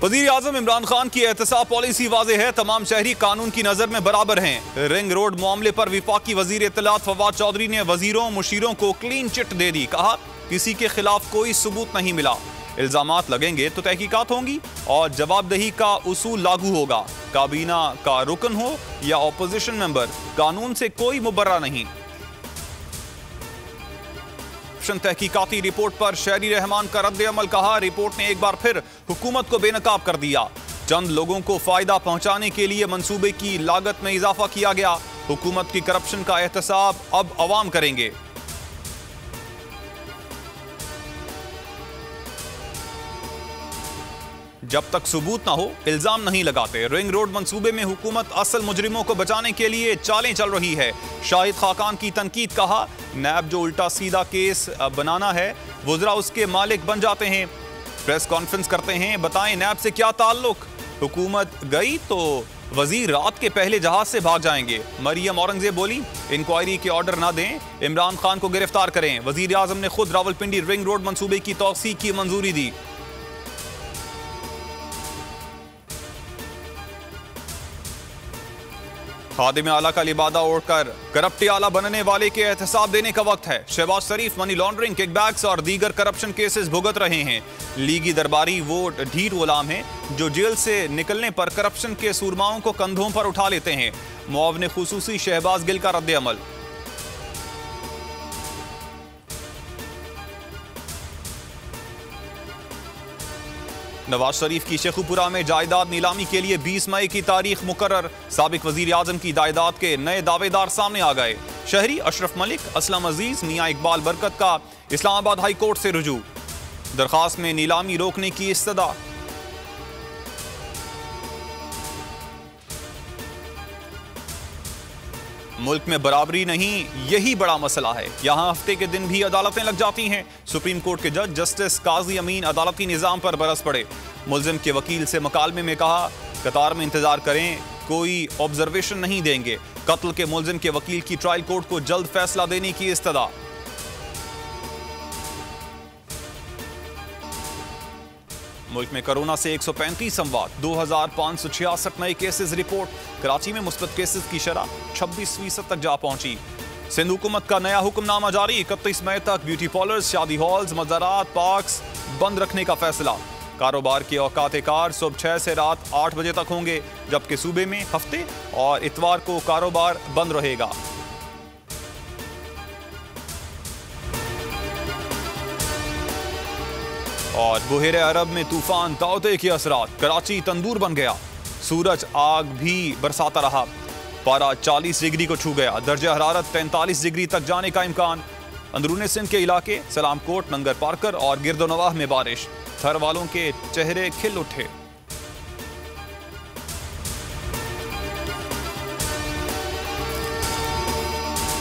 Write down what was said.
वज़ीर आज़म इमरान खान की एहतसाब पॉलिसी वाज़ेह है, तमाम शहरी कानून की नज़र में बराबर हैं। रिंग रोड मामले पर विफाकी वज़ीर इत्तलात फवाद चौधरी ने वज़ीरों मुशीरों को क्लीन चिट दे दी। कहा किसी के खिलाफ कोई सबूत नहीं मिला, इल्जामात लगेंगे तो तहकीकात होंगी और जवाबदेही का उसूल लागू होगा। काबीना का रुकन हो या ऑपोजिशन मेंबर, कानून से कोई मुबर्रा नहीं। तहकीकाती रिपोर्ट पर शहरी रहमान का रद्द अमल। कहा रिपोर्ट ने एक बार फिर हुकूमत को बेनकाब कर दिया। चंद लोगों को फायदा पहुंचाने के लिए मंसूबे की लागत में इजाफा किया गया। हुकूमत की करप्शन का एहतसाब अब अवाम करेंगे। जब तक सबूत ना हो इल्जाम नहीं लगाते। रिंग रोड मंसूबे में हुकूमत असल मुजरिमों को बचाने के लिए चालें चल रही है। शाहिद खाकान की तनकीद। कहा नैब जो उल्टा सीधा केस बनाना है वुज़रा उसके मालिक बन जाते हैं। प्रेस कॉन्फ्रेंस करते हैं, बताएं नैब से क्या ताल्लुक। हुकूमत गई तो वजीर रात के पहले जहाज से भाग जाएंगे। मरियम औरंगजेब बोली इंक्वायरी के ऑर्डर ना दें, इमरान खान को गिरफ्तार करें। वजीर आजम ने खुद रावलपिंडी रिंग रोड मंसूबे की तौसीक की मंजूरी दी। खादिम आला का लिबादा ओढ़कर करप्टी आला बनने वाले के एहतसाब देने का वक्त है। शहबाज शरीफ मनी लॉन्ड्रिंग, किकबैक्स और दीगर करप्शन केसेस भुगत रहे हैं। लीगी दरबारी वो ढीठ गुलाम हैं जो जेल से निकलने पर करप्शन के सुरमाओं को कंधों पर उठा लेते हैं। मुआवने खुसूसी शहबाज गिल का रद्द अमल। नवाज शरीफ की शेखुपुरा में जायदाद नीलामी के लिए 20 मई की तारीख मुकर्रर। साबिक वजीर आजम की जायदाद के नए दावेदार सामने आ गए। शहरी अशरफ मलिक, असलम अजीज, मियां इकबाल बरकत का इस्लामाबाद हाई कोर्ट से रुजू। दरखास्त में नीलामी रोकने की इस्तदा। मुल्क में बराबरी नहीं, यही बड़ा मसला है। यहाँ हफ्ते के दिन भी अदालतें लग जाती हैं। सुप्रीम कोर्ट के जज जस्टिस काजी अमीन अदालती निज़ाम पर बरस पड़े। मुल्जिम के वकील से मुकालमे में कहा कतार में इंतजार करें, कोई ऑब्जर्वेशन नहीं देंगे। कत्ल के मुल्जिम के वकील की ट्रायल कोर्ट को जल्द फैसला देने की इस्तदा। मुल्क में कोरोना से 135 अमवात, 2566 नए केसेस रिपोर्ट। कराची में मुस्बत केसेस की शरह 26% तक जा पहुंची। सिंध हुकूमत का नया हुक्मनामा जारी। 31 मई तक ब्यूटी पार्लर्स, शादी हॉल्स, मज़ारात, पार्क्स बंद रखने का फैसला। कारोबार के औकात कार सुबह 6 से रात 8 बजे तक होंगे, जबकि सूबे में हफ्ते और इतवार को कारोबार बंद रहेगा। और बुहेरे अरब में तूफान ताउते के असरात, कराची तंदूर बन गया। सूरज आग भी बरसाता रहा। पारा 40 डिग्री को छू गया। दर्जा हरारत 45 डिग्री तक जाने का इम्कान। अंदरूनी सिंध के इलाके सलामकोट, नंगर पार्कर और गिरदोनवाह में बारिश। थर वालों के चेहरे खिल उठे।